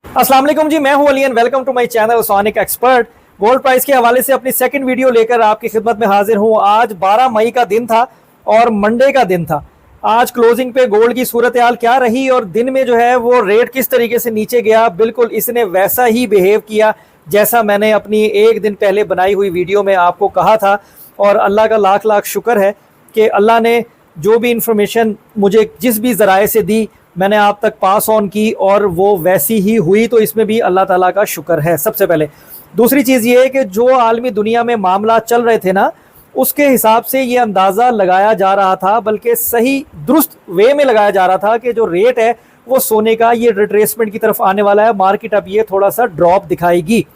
अस्सलाम वालेकुम जी, मैं हूं Ali and welcome to my channel sonic expert. Gold price के हवाले से अपनी सेकंड वीडियो लेकर आपकी खिदमत में हाजिर हूं। आज 12 मई का दिन था और मंडे का दिन था। आज क्लोजिंग पे गोल्ड की सूरत हाल क्या रही और दिन में जो है वो रेट किस तरीके से नीचे गया, बिल्कुल इसने वैसा ही बिहेव किया जैसा मैंने अपनी एक दिन पहले बनाई हुई वीडियो में आपको कहा था। और अल्लाह का लाख लाख शुक्र है कि अल्लाह ने जो भी इंफॉर्मेशन मुझे जिस भी ज़राए से दी मैंने आप तक पास ऑन की और वो वैसी ही हुई, तो इसमें भी अल्लाह ताला का शुक्र है सबसे पहले। दूसरी चीज़ ये है कि जो आलमी दुनिया में मामला चल रहे थे ना, उसके हिसाब से ये अंदाज़ा लगाया जा रहा था, बल्कि सही दुरुस्त वे में लगाया जा रहा था कि जो रेट है वो सोने का ये रिट्रेसमेंट की तरफ आने वाला है। मार्केट अब ये थोड़ा सा ड्रॉप दिखाएगी।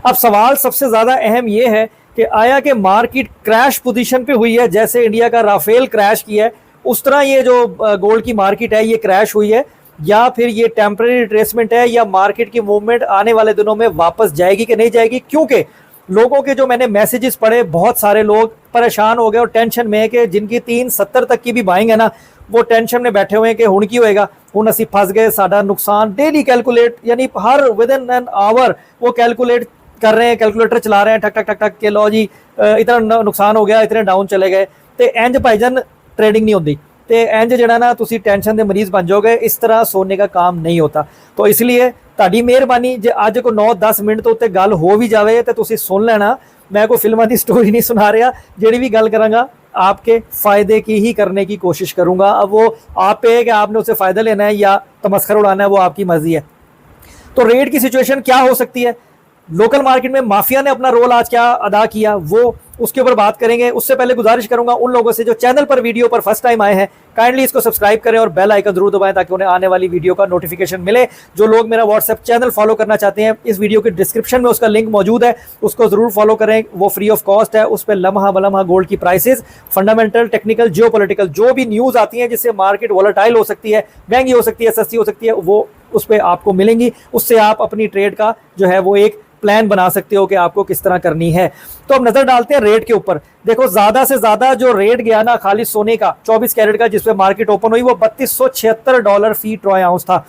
अब सवाल सबसे ज़्यादा अहम ये है कि आया कि मार्केट क्रैश पोजीशन पे हुई है, जैसे इंडिया का राफेल क्रैश किया है उस तरह ये जो गोल्ड की मार्केट है ये क्रैश हुई है, या फिर ये टेम्परेरी रिट्रेसमेंट है, या मार्केट की मूवमेंट आने वाले दिनों में वापस जाएगी कि नहीं जाएगी। क्योंकि लोगों के जो मैंने मैसेजेस पढ़े, बहुत सारे लोग परेशान हो गए और टेंशन में है कि जिनकी 370 तक की भी बाइंग है ना, वो टेंशन में बैठे हुए हैं कि हुण की होएगा, हुण असी फंस गए, साडा नुकसान। डेली कैलकुलेट, यानी her with in an hour वो कैलकुलेट कर रहे हैं, कैलकुलेटर चला रहे हैं, ठक ठक ठक ठक के लो जी इतना नुकसान हो गया, इतने डाउन चले गए। तो इंज भाईजान ट्रेडिंग नहीं होती, तो इंज जड़ा ना तुसी टेंशन के मरीज बन जाओगे। इस तरह सोने का काम नहीं होता। तो इसलिए ताड़ी मेहरबानी, जे अज को 9-10 मिनट तो उत्ते गल हो भी जाए तो तुसी सुन लेना। मैं कोई फिल्मां की स्टोरी नहीं सुना रहा, जी भी गल करांगा आपके फ़ायदे की ही करने की कोशिश करूँगा। अब वो आप पे है कि आपने उससे फ़ायदा लेना है या तमस्खर उड़ाना है, वो आपकी मर्जी है। तो रेट की सिचुएशन क्या हो सकती है, लोकल मार्केट में माफिया ने अपना रोल आज क्या अदा किया, वो उसके ऊपर बात करेंगे। उससे पहले गुजारिश करूंगा उन लोगों से जो चैनल पर वीडियो पर फर्स्ट टाइम आए हैं, काइंडली इसको सब्सक्राइब करें और बेल आइकन जरूर दबाएं ताकि उन्हें आने वाली वीडियो का नोटिफिकेशन मिले। जो लोग मेरा व्हाट्सएप चैनल फॉलो करना चाहते हैं, इस वीडियो के डिस्क्रिप्शन में उसका लिंक मौजूद है, उसको जरूर फॉलो करें। वो फ्री ऑफ कॉस्ट है। उस पर लम्हा बलम्हा गोल्ड की प्राइसेस, फंडामेंटल, टेक्निकल, जियोपॉलिटिकल जो भी न्यूज़ आती हैं जिससे मार्केट वॉलेटाइल हो सकती है, महंगी हो सकती है, सस्ती हो सकती है, वो उस पर आपको मिलेंगी। उससे आप अपनी ट्रेड का जो है वो एक प्लान बना सकते हो कि आपको किस तरह करनी है। तो अब नजर डालते हैं रेट के ऊपर। देखो ज्यादा से ज्यादा जो रेट गया ना खाली सोने का 24 कैरेट का, जिसपे मार्केट ओपन हुई, वो $3276 फी ट्रॉय आउंस था।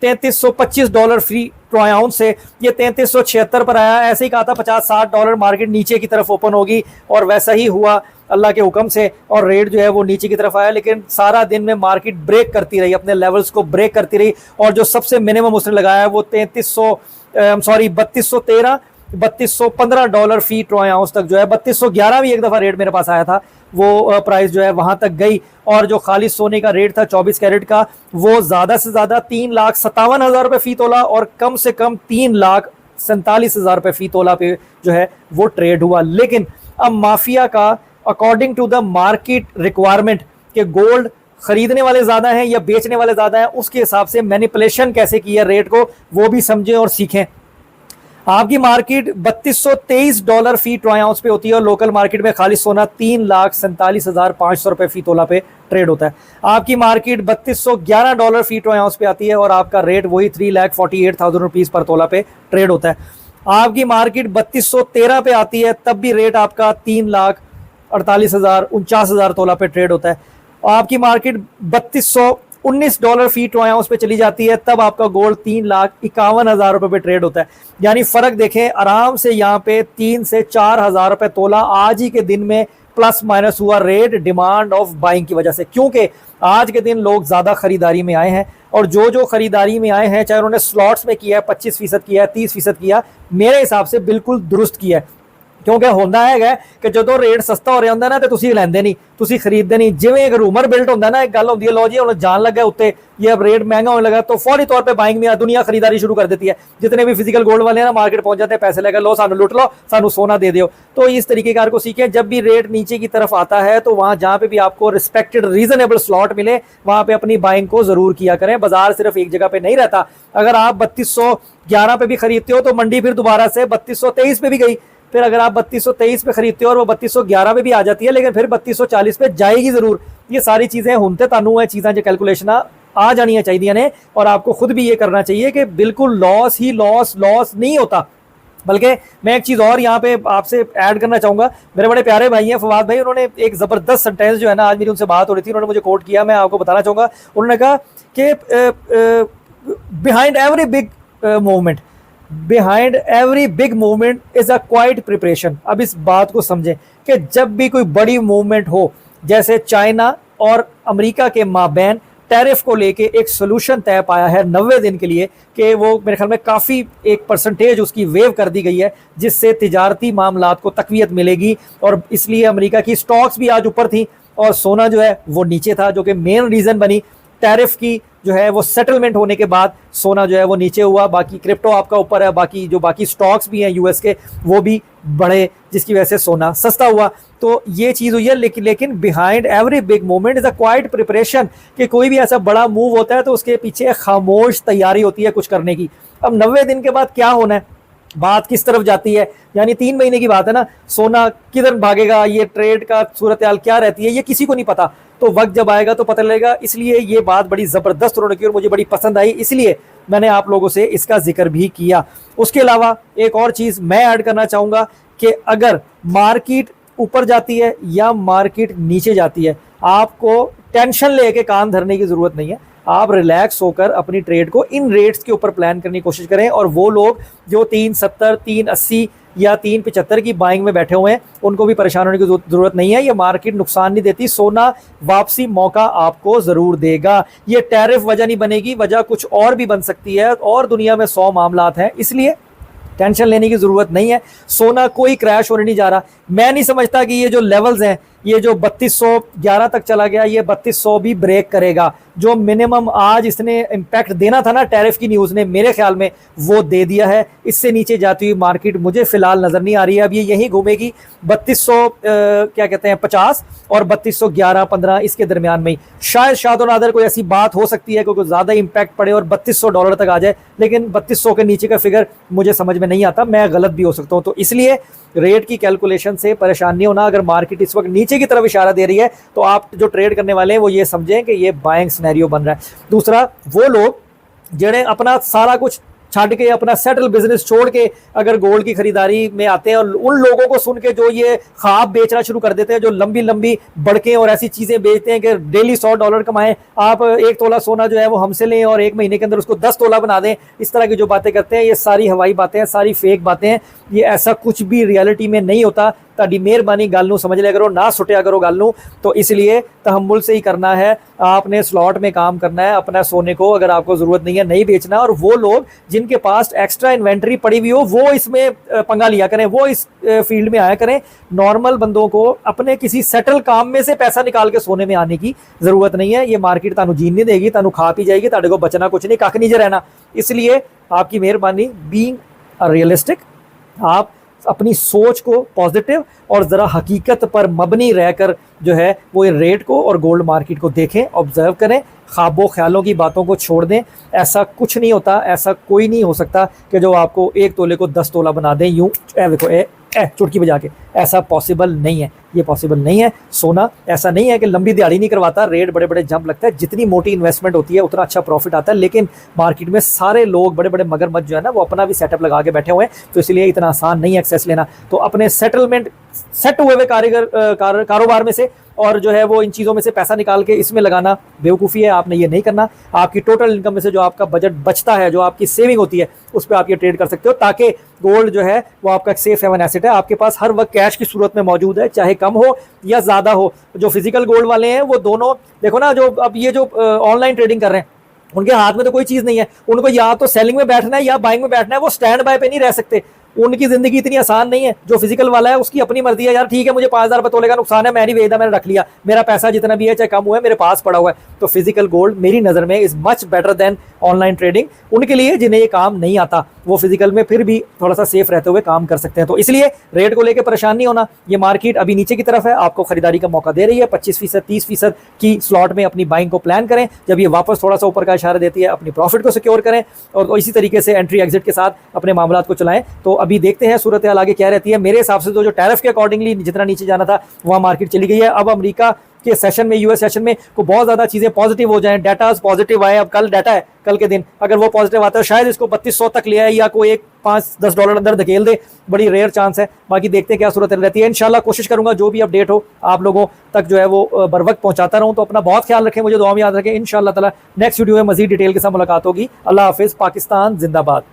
3325 डॉलर फी ट्रॉय आउंस से ये 3376 पर आया। ऐसे ही कहा था $50-60 मार्केट नीचे की तरफ ओपन होगी, और वैसा ही हुआ अल्लाह के हुक्म से, और रेट जो है वो नीचे की तरफ आया। लेकिन सारा दिन में मार्केट ब्रेक करती रही, अपने लेवल्स को ब्रेक करती रही, और जो सबसे मिनिमम उसने लगाया है वो $3215 फी ट्रॉय आउंस तक जो है, 3211 भी एक दफ़ा रेट मेरे पास आया था, वो प्राइस जो है वहाँ तक गई। और जो खाली सोने का रेट था 24 कैरेट का, वो ज़्यादा से ज़्यादा 3,57,000 रुपये फ़ी तोला और कम से कम 3,47,000 रुपये फ़ी तोला पे जो है वो ट्रेड हुआ। लेकिन अब माफिया का according to the market requirement के गोल्ड खरीदने वाले ज़्यादा हैं या बेचने वाले ज़्यादा हैं, उसके हिसाब से मैनिपुलेशन कैसे की है रेट को, वो भी समझें और सीखें। आपकी मार्केट $3223 फी ट्रॉय आउंस पे होती है, और लोकल मार्केट में खाली सोना 3,47,500 रुपये फी तोला पे ट्रेड होता है। आपकी मार्केट $3211 फी ट्रॉय आउंस पे आती है, और आपका रेट वही 3,48,000 रुपीज़ पर तोला पे ट्रेड होता है। आपकी मार्केट 3213 पे आती है, तब भी रेट आपका 3,48,000-49,000 तोला पे ट्रेड होता है। आपकी मार्केट $3219 फी ट्रॉय आउंस पे चली जाती है, तब आपका गोल्ड 3,51,000 रुपये पे ट्रेड होता है। यानी फ़र्क देखें आराम से, यहाँ पे 3 से 4,000 रुपये तोला आज ही के दिन में प्लस माइनस हुआ रेट, डिमांड ऑफ बाइंग की वजह से। क्योंकि आज के दिन लोग ज़्यादा ख़रीदारी में आए हैं, और जो ख़रीदारी में आए हैं, चाहे उन्होंने स्लॉट्स में किया है, 25% किया है, 30% किया, मेरे हिसाब से बिल्कुल दुरुस्त किया है। क्योंकि होंदा है कि जो रेट सस्ता हो रहा होंदा ना, तो तुसी लैंदे नहीं, तुसी खरीदते नहीं। जिवें एक रूमर बिल्ट होंदा ना, एक गल होंदी है, लो जी हुण जान लगा उत्ते, ये अब रेट महंगा होने लगा, तो फौरी तौर पे बाइंग में दुनिया खरीदारी शुरू कर देती है। जितने भी फिजिकल गोल्ड वाले हैं ना, मार्केट पहुंच जाते हैं, पैसे लेकर, लो सानू लुट लो, सानू सोना दे दो। तो इस तरीके कार को सीखें। जब भी रेट नीचे की तरफ आता है, तो वहाँ जहाँ पे भी आपको रिस्पेक्टेड रीजनेबल स्लॉट मिले, वहाँ पे अपनी बाइंग को जरूर किया करें। बाजार सिर्फ एक जगह पे नहीं रहता। अगर आप 3211 पे भी खरीदते हो, तो मंडी फिर दोबारा से 3223 पे भी गई, फिर अगर आप 3223 पे खरीदते हो और वो 3211 पे भी आ जाती है, लेकिन फिर 3240 पे जाएगी जरूर। ये सारी चीजें होंते तानू है, चीज़ें जो कैलकुलेशन आ जानी चाहिए ने, और आपको खुद भी ये करना चाहिए कि बिल्कुल लॉस ही लॉस नहीं होता। बल्कि मैं एक चीज़ और यहाँ पे आपसे ऐड करना चाहूँगा। मेरे बड़े प्यारे भाई हैं फवाद भाई, उन्होंने एक ज़बरदस्त सेंटेंस जो है ना, आज मेरी उनसे बात हो रही थी, उन्होंने मुझे कोट किया, मैं आपको बताना चाहूँगा। उन्होंने कहा कि behind every big movement is a quite preparation. अब इस बात को समझें कि जब भी कोई बड़ी मूवमेंट हो, जैसे चाइना और अमेरिका के माबैन टैरिफ को लेके एक सोल्यूशन तय पाया है 90 दिन के लिए, कि वो मेरे ख्याल में काफ़ी एक परसेंटेज उसकी वेव कर दी गई है, जिससे तिजारती मामलात को तकवीत मिलेगी। और इसलिए अमेरिका की स्टॉक्स भी आज ऊपर थी और सोना जो है वो नीचे था, जो कि मेन रीज़न बनी टैरिफ की जो है वो सेटलमेंट होने के बाद सोना जो है वो नीचे हुआ। बाकी क्रिप्टो आपका ऊपर है, बाकी स्टॉक्स भी हैं यूएस के, वो भी बढ़े, जिसकी वजह से सोना सस्ता हुआ। तो ये चीज़ हुई है। लेकिन behind every big movement is a quite preparation, कि कोई भी ऐसा बड़ा मूव होता है तो उसके पीछे खामोश तैयारी होती है कुछ करने की। अब 90 दिन के बाद क्या होना है, बात किस तरफ जाती है, यानी 3 महीने की बात है ना, सोना किधर भागेगा, ये ट्रेड का सूरत हाल क्या रहती है, ये किसी को नहीं पता। तो वक्त जब आएगा तो पता लगेगा। इसलिए ये बात बड़ी ज़बरदस्त उन्होंने की और मुझे बड़ी पसंद आई, इसलिए मैंने आप लोगों से इसका जिक्र भी किया। उसके अलावा एक और चीज़ मैं ऐड करना चाहूँगा कि अगर मार्केट ऊपर जाती है या मार्केट नीचे जाती है, आपको टेंशन लेके कान धरने की ज़रूरत नहीं है। आप रिलैक्स होकर अपनी ट्रेड को इन रेट्स के ऊपर प्लान करने की कोशिश करें। और वो लोग जो 370, 380 या 375 की बाइंग में बैठे हुए हैं, उनको भी परेशान होने की ज़रूरत नहीं है। ये मार्केट नुकसान नहीं देती, सोना वापसी मौका आपको ज़रूर देगा। ये टैरिफ वजह नहीं बनेगी, वजह कुछ और भी बन सकती है, और दुनिया में 100 मामलात हैं, इसलिए टेंशन लेने की ज़रूरत नहीं है। सोना कोई क्रैश होने नहीं जा रहा। मैं नहीं समझता कि ये जो लेवल्स हैं, ये जो 3211 तक चला गया, ये 3200 भी ब्रेक करेगा। जो मिनिमम आज इसने इम्पैक्ट देना था ना टैरिफ की न्यूज़ ने, मेरे ख्याल में वो दे दिया है। इससे नीचे जाती हुई मार्केट मुझे फ़िलहाल नज़र नहीं आ रही है। अब ये यहीं घूमेगी 3250 और 3211-15 इसके दरमियान में ही। शायद शादो नादर कोई ऐसी बात हो सकती है क्योंकि ज़्यादा इम्पैक्ट पड़े और $3200 तक आ जाए, लेकिन 3200 के नीचे का फिगर मुझे समझ में नहीं आता, मैं गलत भी हो सकता हूँ। तो इसलिए रेट की कैलकुलेशन से परेशान नहीं होना। अगर मार्केट इस वक्त नीचे की तरफ इशारा दे रही है तो आप जो ट्रेड करने वाले हैं वो ये समझें कि ये बाइंग सिनेरियो बन रहा है। दूसरा, वो लोग जिन्हें अपना सारा कुछ छाड़ के, अपना सेटल बिजनेस छोड़ के अगर गोल्ड की खरीदारी में आते हैं, और उन लोगों को सुन के जो ये ख्वाब बेचना शुरू कर देते हैं, जो लंबी लंबी बड़कें और ऐसी चीज़ें बेचते हैं कि डेली $100 कमाएं, आप 1 तोला सोना जो है वो हमसे लें और 1 महीने के अंदर उसको 10 तोला बना दें, इस तरह की जो बातें करते हैं, ये सारी हवाई बातें हैं, सारी फेक बातें हैं। ये ऐसा कुछ भी रियलिटी में नहीं होता। ताड़ी मेहरबानी गल नूं समझ लिया करो, ना सुटिया करो गल नूं। तो इसलिए तहम्मुल से ही करना है, आपने स्लॉट में काम करना है। अपना सोने को अगर आपको ज़रूरत नहीं है नहीं बेचना। और वो लोग जिनके पास एक्स्ट्रा इन्वेंट्री पड़ी हुई हो वो इसमें पंगा लिया करें, वो इस फील्ड में आया करें। नॉर्मल बंदों को अपने किसी सेटल काम में से पैसा निकाल के सोने में आने की ज़रूरत नहीं है। ये मार्केट तानू जीन नहीं देगी, तानू खा पी जाएगी, ताड़े को बचना कुछ नहीं, कख नहीं रहना। इसलिए आपकी मेहरबानी, बीइंग रियलिस्टिक, आप अपनी सोच को पॉजिटिव और ज़रा हकीकत पर मबनी रहकर जो है वो रेट को और गोल्ड मार्केट को देखें, ऑब्जर्व करें, ख्वाबों ख्यालों की बातों को छोड़ दें। ऐसा कुछ नहीं होता, ऐसा कोई नहीं हो सकता कि जो आपको 1 तोले को 10 तोला बना दें यूँ देखो चुटकी बजा के। ऐसा पॉसिबल नहीं है, ये पॉसिबल नहीं है। सोना ऐसा नहीं है कि लंबी दिहाड़ी नहीं करवाता, रेट बड़े बड़े जंप लगता है, जितनी मोटी इन्वेस्टमेंट होती है उतना अच्छा प्रॉफिट आता है। लेकिन मार्केट में सारे लोग बड़े बड़े मगरमच्छ जो है ना वो अपना भी सेटअप लगा के बैठे हुए हैं, तो इसलिए इतना आसान नहीं एक्सेस लेना। तो अपने सेटलमेंट सेट हुए कारोबार में से और जो है वो इन चीज़ों में से पैसा निकाल के इसमें लगाना बेवकूफ़ी है। आपने ये नहीं करना। आपकी टोटल इनकम में से जो आपका बजट बचता है, जो आपकी सेविंग होती है, उस पर आप ये ट्रेड कर सकते हो, ताकि गोल्ड जो है वो आपका एक सेफ हेवन एसेट है। आपके पास हर वक्त कैश की सूरत में मौजूद है, चाहे कम हो या ज़्यादा हो। जो फिजिकल गोल्ड वाले हैं वो दोनों देखो ना, जो अब ये जो ऑनलाइन ट्रेडिंग कर रहे हैं उनके हाथ में तो कोई चीज़ नहीं है। उनको या तो सेलिंग में बैठना है या बाइंग में बैठना है, वो स्टैंड बाय पे नहीं रह सकते। उनकी जिंदगी इतनी आसान नहीं है। जो फिजिकल वाला है उसकी अपनी मर्जी है, यार ठीक है मुझे 5000 रुपये तोले का नुकसान है, मैं नहीं बेचता, मैंने रख लिया, मेरा पैसा जितना भी है चाहे कम हुआ है मेरे पास पड़ा हुआ है। तो फिजिकल गोल्ड मेरी नज़र में is much better than online trading. उनके लिए जिन्हें ये काम नहीं आता वो फिजिकल में फिर भी थोड़ा सा सेफ रहते हुए काम कर सकते हैं। तो इसलिए रेट को लेकर परेशान नहीं होना। ये मार्केट अभी नीचे की तरफ है, आपको खरीदारी का मौका दे रही है। 25%, 30% की स्लॉट में अपनी बाइंग को प्लान करें। जब ये वापस थोड़ा सा ऊपर का इशारा देती है अपनी प्रॉफिट को सिक्योर करें और इसी तरीके से एंट्री एग्जिट के साथ अपने मामलात को चलाएं। तो अभी देखते हैं सूरत हाल आगे क्या रहती है। मेरे हिसाब से तो जो टैरिफ के अकॉर्डिंगली जितना नीचे जाना था वहाँ मार्केट चली गई है। अब अमेरिका कि सेशन में, यूएस सेशन में को बहुत ज़्यादा चीज़ें पॉजिटिव हो जाएं, डाटा पॉजिटिव आए। अब कल डाटा है, कल के दिन अगर वो पॉजिटिव आता है शायद इसको 3200 तक ले आए या कोई एक $5-10 अंदर धकेल दे, बड़ी रेयर चांस है। बाकी देखते हैं क्या सूरत रहती है। इंशाल्लाह कोशिश करूंगा जो भी अपडेट हो आप लोगों तक जो है वो बर वक्त पहुंचाता रहूं। तो अपना बहुत ख्याल रखें, मुझे दुआ में याद रखें। इंशाल्लाह ताला नेक्स्ट वीडियो में मजीद डिटेल के साथ मुलाकात होगी। अल्लाह हाफिज़। पाकिस्तान जिंदाबाद।